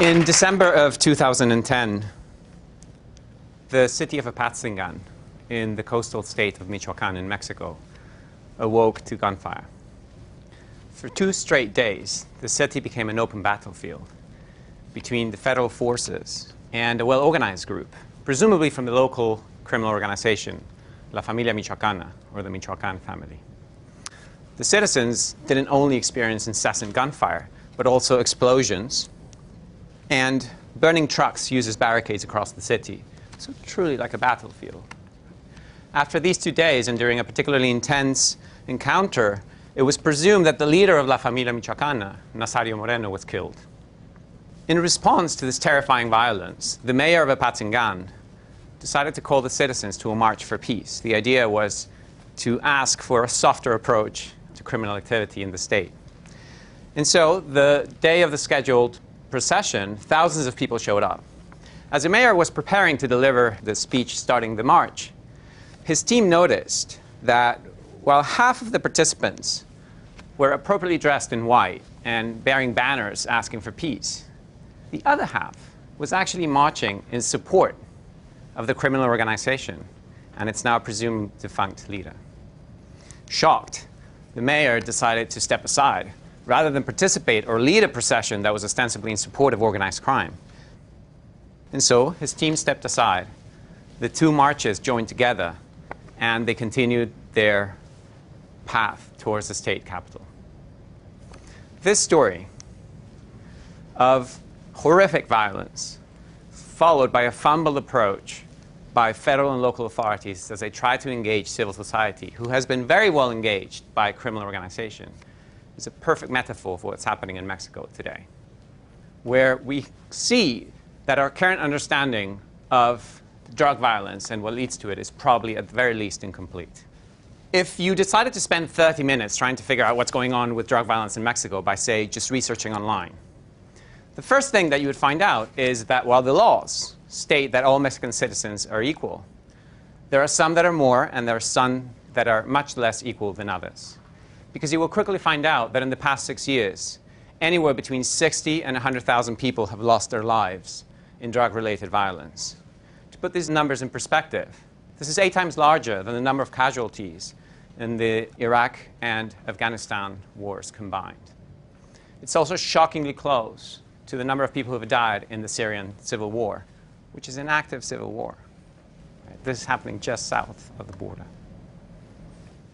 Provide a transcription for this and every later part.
In December of 2010, the city of Apatzingán in the coastal state of Michoacán in Mexico awoke to gunfire. For 2 straight days, the city became an open battlefield between the federal forces and a well-organized group, presumably from the local criminal organization, La Familia Michoacana, or the Michoacán family. The citizens didn't only experience incessant gunfire, but also explosions and burning trucks used as barricades across the city. So truly like a battlefield. After these 2 days, and during a particularly intense encounter, it was presumed that the leader of La Familia Michoacana, Nazario Moreno, was killed. In response to this terrifying violence, the mayor of Apatzingán decided to call the citizens to a march for peace. The idea was to ask for a softer approach to criminal activity in the state. And so, the day of the scheduled procession, thousands of people showed up. As the mayor was preparing to deliver the speech starting the march, his team noticed that while half of the participants were appropriately dressed in white and bearing banners asking for peace, the other half was actually marching in support of the criminal organization and its now presumed defunct leader. Shocked, the mayor decided to step aside rather than participate or lead a procession that was ostensibly in support of organized crime. And so his team stepped aside. The 2 marches joined together, and they continued their path towards the state capital. This story of horrific violence, followed by a fumbled approach by federal and local authorities as they try to engage civil society, who has been very well engaged by a criminal organization, is a perfect metaphor for what's happening in Mexico today, where we see that our current understanding of drug violence and what leads to it is probably at the very least incomplete. If you decided to spend 30 minutes trying to figure out what's going on with drug violence in Mexico by, say, just researching online, the first thing that you would find out is that while the laws state that all Mexican citizens are equal, there are some that are more and there are some that are much less equal than others. Because you will quickly find out that in the past 6 years, anywhere between 60 and 100,000 people have lost their lives in drug-related violence. To put these numbers in perspective, this is 8 times larger than the number of casualties in the Iraq and Afghanistan wars combined. It's also shockingly close to the number of people who have died in the Syrian civil war, which is an active civil war. This is happening just south of the border.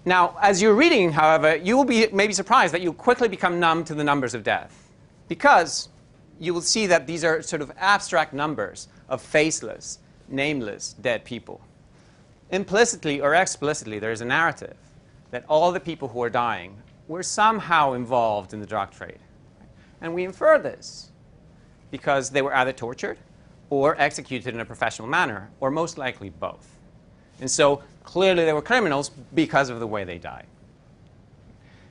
Now, as you're reading, however, you will be maybe surprised that you'll quickly become numb to the numbers of death, because you will see that these are sort of abstract numbers of faceless, nameless, dead people. Implicitly or explicitly, there is a narrative that all the people who are dying were somehow involved in the drug trade. And we infer this because they were either tortured or executed in a professional manner, or most likely both. And so clearly they were criminals because of the way they died.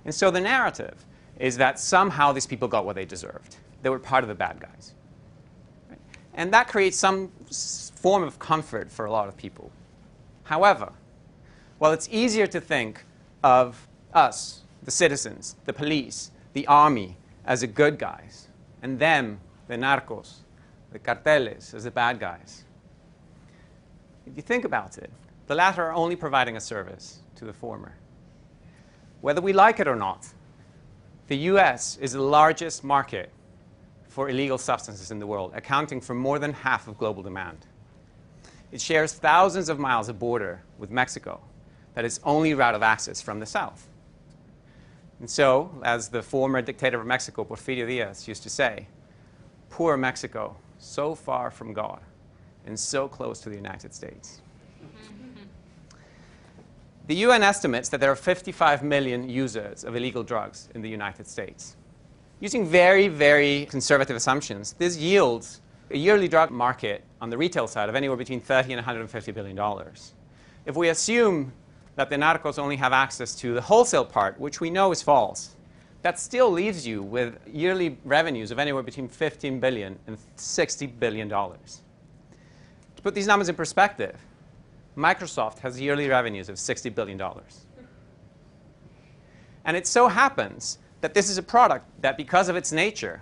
And so the narrative is that somehow these people got what they deserved. They were part of the bad guys. Right? And that creates some form of comfort for a lot of people. However, while it's easier to think of us, the citizens, the police, the army, as the good guys, and them, the narcos, the rteles, as the bad guys, if you think about it, the latter are only providing a service to the former. Whether we like it or not, the US is the largest market for illegal substances in the world, accounting for more than half of global demand. It shares thousands of miles of border with Mexico that is only route of access from the south. And so, as the former dictator of Mexico, Porfirio Diaz, used to say, poor Mexico, so far from God and so close to the United States. The UN estimates that there are 55 million users of illegal drugs in the United States. Using very, very conservative assumptions, this yields a yearly drug market on the retail side of anywhere between $30 and $150 billion. If we assume that the narcos only have access to the wholesale part, which we know is false, that still leaves you with yearly revenues of anywhere between $15 billion and $60 billion. To put these numbers in perspective, Microsoft has yearly revenues of $60 billion. And it so happens that this is a product that, because of its nature,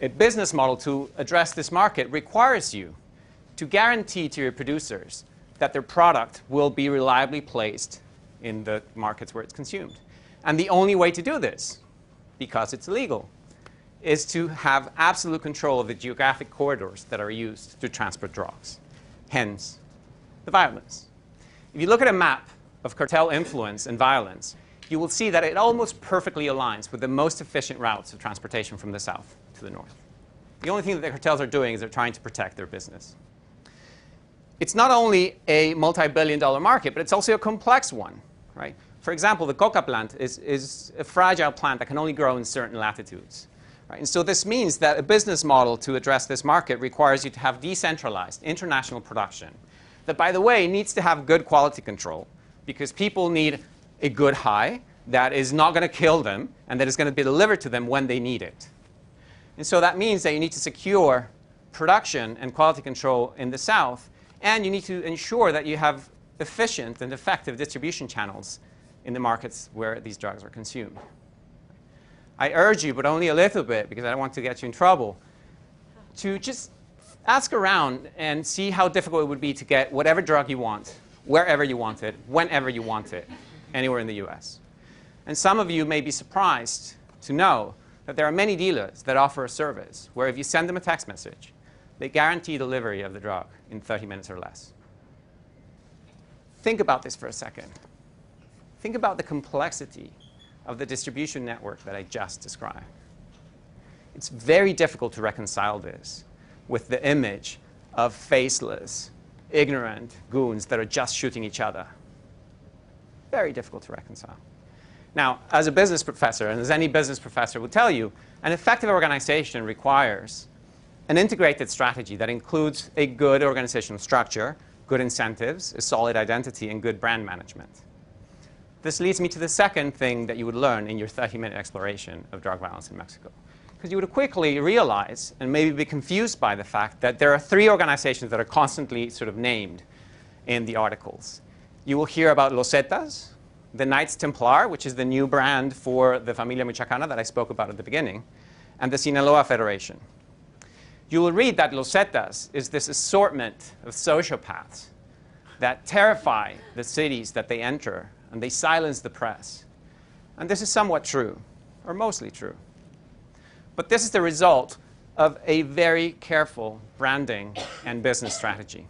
a business model to address this market requires you to guarantee to your producers that their product will be reliably placed in the markets where it's consumed. And the only way to do this, because it's illegal, is to have absolute control of the geographic corridors that are used to transport drugs. Hence, the violence. If you look at a map of cartel influence and violence, you will see that it almost perfectly aligns with the most efficient routes of transportation from the south to the north. The only thing that the cartels are doing is they're trying to protect their business. It's not only a multi-billion-dollar market, but it's also a complex one, right? For example, the coca plant is a fragile plant that can only grow in certain latitudes. Right? And so this means that a business model to address this market requires you to have decentralized international production that, by the way, needs to have good quality control, because people need a good high that is not going to kill them and that is going to be delivered to them when they need it. And so that means that you need to secure production and quality control in the south, and you need to ensure that you have efficient and effective distribution channels in the markets where these drugs are consumed. I urge you, but only a little bit, because I don't want to get you in trouble, to just ask around and see how difficult it would be to get whatever drug you want, wherever you want it, whenever you want it, anywhere in the US. And some of you may be surprised to know that there are many dealers that offer a service where if you send them a text message, they guarantee delivery of the drug in 30 minutes or less. Think about this for a second. Think about the complexity of the distribution network that I just described. It's very difficult to reconcile this with the image of faceless, ignorant goons that are just shooting each other. Very difficult to reconcile. Now, as a business professor, and as any business professor will tell you, an effective organization requires an integrated strategy that includes a good organizational structure, good incentives, a solid identity, and good brand management. This leads me to the second thing that you would learn in your 30-minute exploration of drug violence in Mexico. Because you would quickly realize, and maybe be confused by the fact, that there are three organizations that are constantly sort of named in the articles. You will hear about Los Zetas, the Knights Templar, which is the new brand for the Familia Michoacana that I spoke about at the beginning, and the Sinaloa Federation. You will read that Los Zetas is this assortment of sociopaths that terrify the cities that they enter, and they silence the press. And this is somewhat true, or mostly true. But this is the result of a very careful branding and business strategy.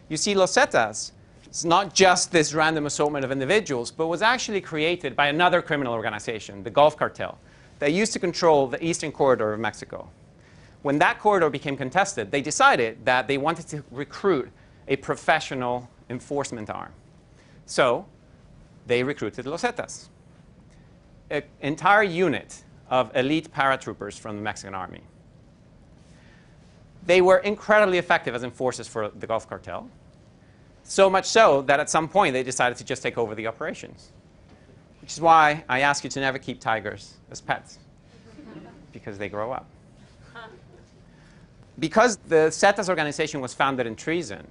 You see, Los Zetas, it's not just this random assortment of individuals, but was actually created by another criminal organization, the Gulf Cartel, that used to control the eastern corridor of Mexico. When that corridor became contested, they decided that they wanted to recruit a professional enforcement arm. So they recruited Los Zetas, an entire unit of elite paratroopers from the Mexican army. They were incredibly effective as enforcers for the Gulf Cartel, so much so that at some point they decided to just take over the operations, which is why I ask you to never keep tigers as pets, because they grow up. Because the Zetas organization was founded in treason,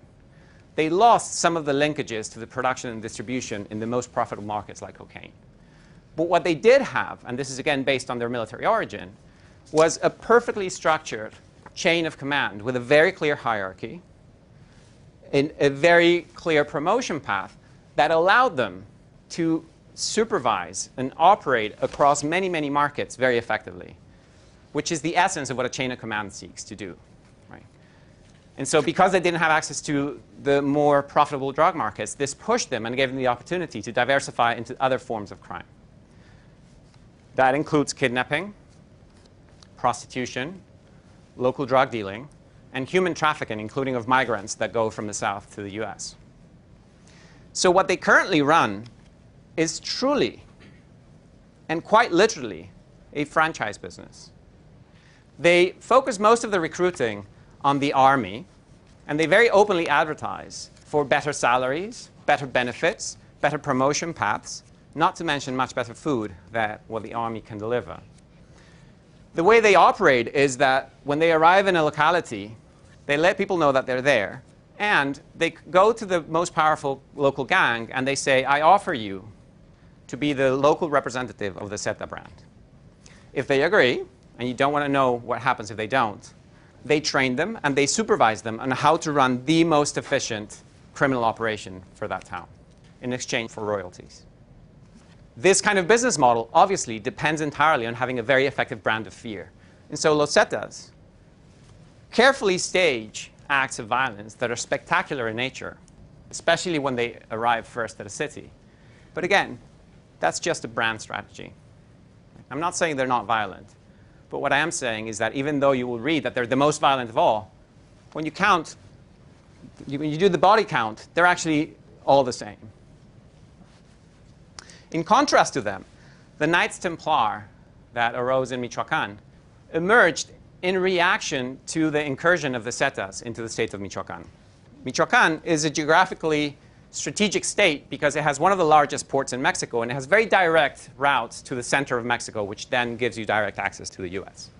they lost some of the linkages to the production and distribution in the most profitable markets like cocaine. But what they did have, and this is again based on their military origin, was a perfectly structured chain of command with a very clear hierarchy, a very clear promotion path that allowed them to supervise and operate across many, many markets very effectively, which is the essence of what a chain of command seeks to do. Right? And so because they didn't have access to the more profitable drug markets, this pushed them and gave them the opportunity to diversify into other forms of crime. That includes kidnapping, prostitution, local drug dealing, and human trafficking, including of migrants that go from the south to the US. So what they currently run is truly, and quite literally, a franchise business. They focus most of the recruiting on the army, and they very openly advertise for better salaries, better benefits, better promotion paths, not to mention much better food than what the army can deliver. The way they operate is that when they arrive in a locality, they let people know that they're there, and they go to the most powerful local gang and they say, I offer you to be the local representative of the Zeta brand. If they agree, and you don't want to know what happens if they don't, they train them and they supervise them on how to run the most efficient criminal operation for that town in exchange for royalties. This kind of business model obviously depends entirely on having a very effective brand of fear. And so Los Zetas carefully stage acts of violence that are spectacular in nature, especially when they arrive first at a city. But again, that's just a brand strategy. I'm not saying they're not violent, but what I am saying is that even though you will read that they're the most violent of all, when you count, when you do the body count, they're actually all the same. In contrast to them, the Knights Templar that arose in Michoacán emerged in reaction to the incursion of the Zetas into the state of Michoacán. Michoacán is a geographically strategic state because it has one of the largest ports in Mexico, and it has very direct routes to the center of Mexico, which then gives you direct access to the US.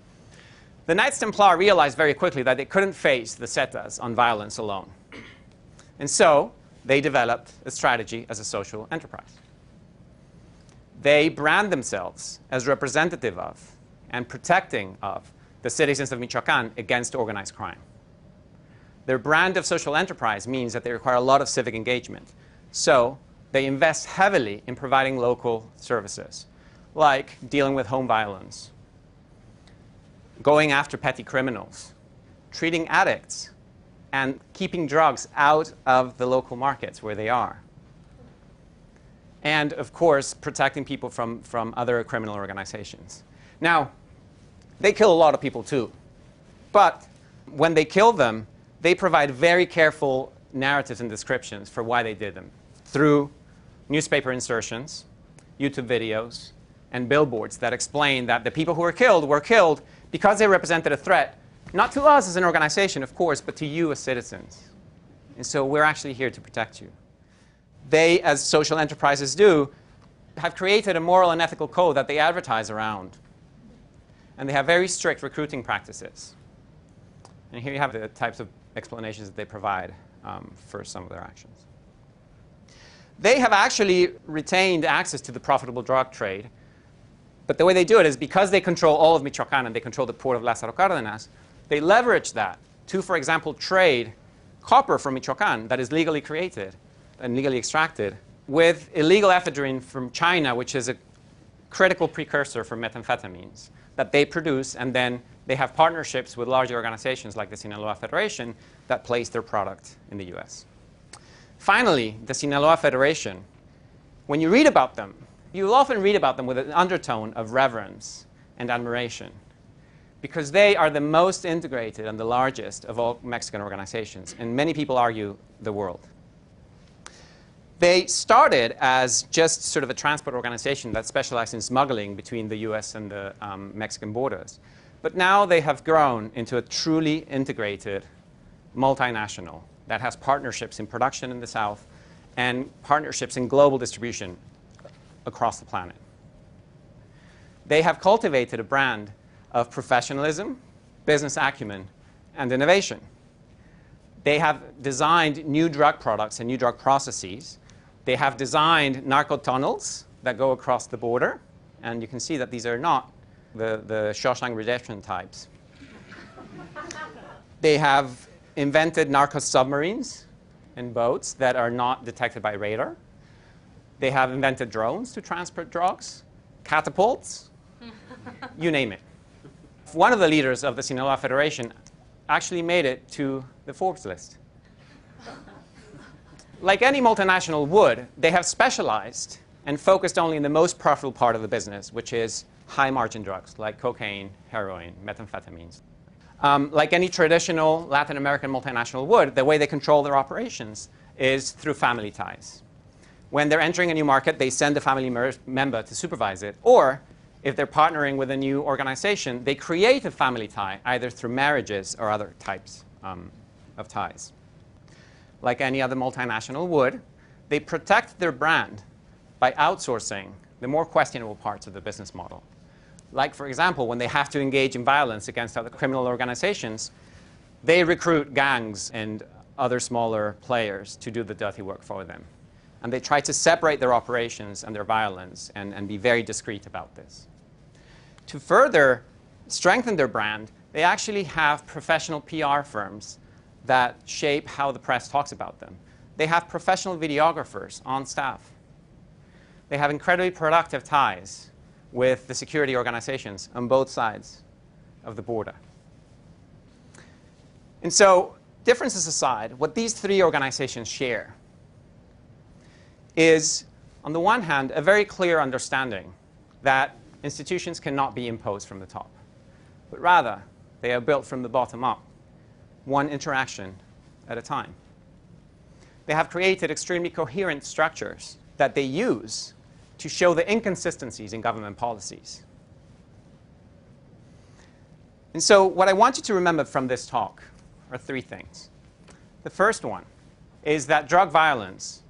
The Knights Templar realized very quickly that they couldn't face the Zetas on violence alone. And so they developed a strategy as a social enterprise. They brand themselves as representative of and protecting of the citizens of Michoacán against organized crime. Their brand of social enterprise means that they require a lot of civic engagement. So they invest heavily in providing local services, like dealing with home violence, going after petty criminals, treating addicts, and keeping drugs out of the local markets where they are. And, of course, protecting people from other criminal organizations. Now, they kill a lot of people, too. But when they kill them, they provide very careful narratives and descriptions for why they did them through newspaper insertions, YouTube videos, and billboards that explain that the people who were killed because they represented a threat, not to us as an organization, of course, but to you as citizens. And so we're actually here to protect you. They, as social enterprises do, have created a moral and ethical code that they advertise around. And they have very strict recruiting practices. And here you have the types of explanations that they provide for some of their actions. They have actually retained access to the profitable drug trade. But the way they do it is because they control all of Michoacán and they control the port of Lázaro Cárdenas, they leverage that to, for example, trade copper from Michoacán that is legally created and legally extracted with illegal ephedrine from China, which is a critical precursor for methamphetamines that they produce, and then they have partnerships with larger organizations like the Sinaloa Federation that place their product in the US. Finally, the Sinaloa Federation, when you read about them, you will often read about them with an undertone of reverence and admiration because they are the most integrated and the largest of all Mexican organizations, and many people argue the world. They started as just sort of a transport organization that specialized in smuggling between the US and the Mexican borders. But now they have grown into a truly integrated multinational that has partnerships in production in the South and partnerships in global distribution across the planet. They have cultivated a brand of professionalism, business acumen, and innovation. They have designed new drug products and new drug processes. They have designed narco tunnels that go across the border. And you can see that these are not the Shawshank Redemption types. They have invented narco submarines and boats that are not detected by radar. They have invented drones to transport drugs, catapults, you name it. One of the leaders of the Sinaloa Federation actually made it to the Forbes list. Like any multinational would, they have specialized and focused only in the most profitable part of the business, which is high-margin drugs like cocaine, heroin, methamphetamines. Like any traditional Latin American multinational would, the way they control their operations is through family ties. When they're entering a new market, they send a family member to supervise it. Or if they're partnering with a new organization, they create a family tie, either through marriages or other types of ties. Like any other multinational would, they protect their brand by outsourcing the more questionable parts of the business model. Like, for example, when they have to engage in violence against other criminal organizations, they recruit gangs and other smaller players to do the dirty work for them. And they try to separate their operations and their violence and be very discreet about this. To further strengthen their brand, they actually have professional PR firms that shape how the press talks about them. They have professional videographers on staff. They have incredibly productive ties with the security organizations on both sides of the border. And so, differences aside, what these three organizations share is, on the one hand, a very clear understanding that institutions cannot be imposed from the top, but rather they are built from the bottom up, one interaction at a time. They have created extremely coherent structures that they use to show the inconsistencies in government policies. And so what I want you to remember from this talk are three things. The first one is that drug violence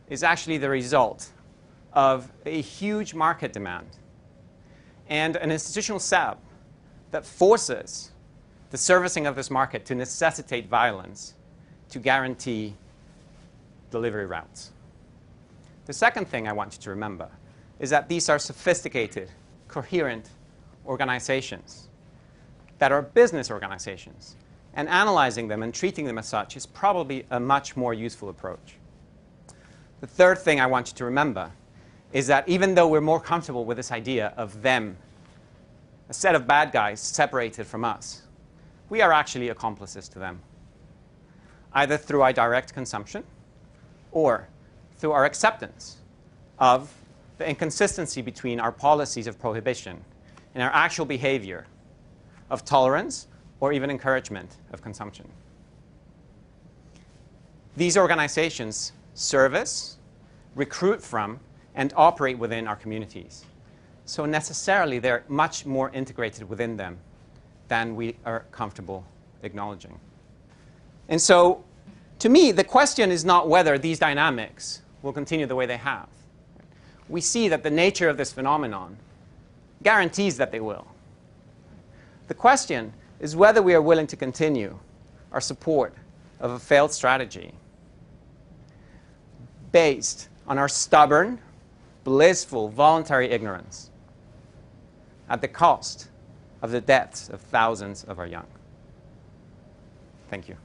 is actually the result of a huge market demand and an institutional setup that forces the servicing of this market to necessitate violence to guarantee delivery routes. The second thing I want you to remember is that these are sophisticated, coherent organizations that are business organizations, and analyzing them and treating them as such is probably a much more useful approach. The third thing I want you to remember is that even though we're more comfortable with this idea of them, a set of bad guys separated from us, we are actually accomplices to them, either through our direct consumption or through our acceptance of the inconsistency between our policies of prohibition and our actual behavior of tolerance or even encouragement of consumption. These organizations service, recruit from, and operate within our communities. So necessarily, they're much more integrated within them than we are comfortable acknowledging. And so, to me, the question is not whether these dynamics will continue the way they have. We see that the nature of this phenomenon guarantees that they will. The question is whether we are willing to continue our support of a failed strategy based on our stubborn, blissful, voluntary ignorance at the cost of the deaths of thousands of our young. Thank you.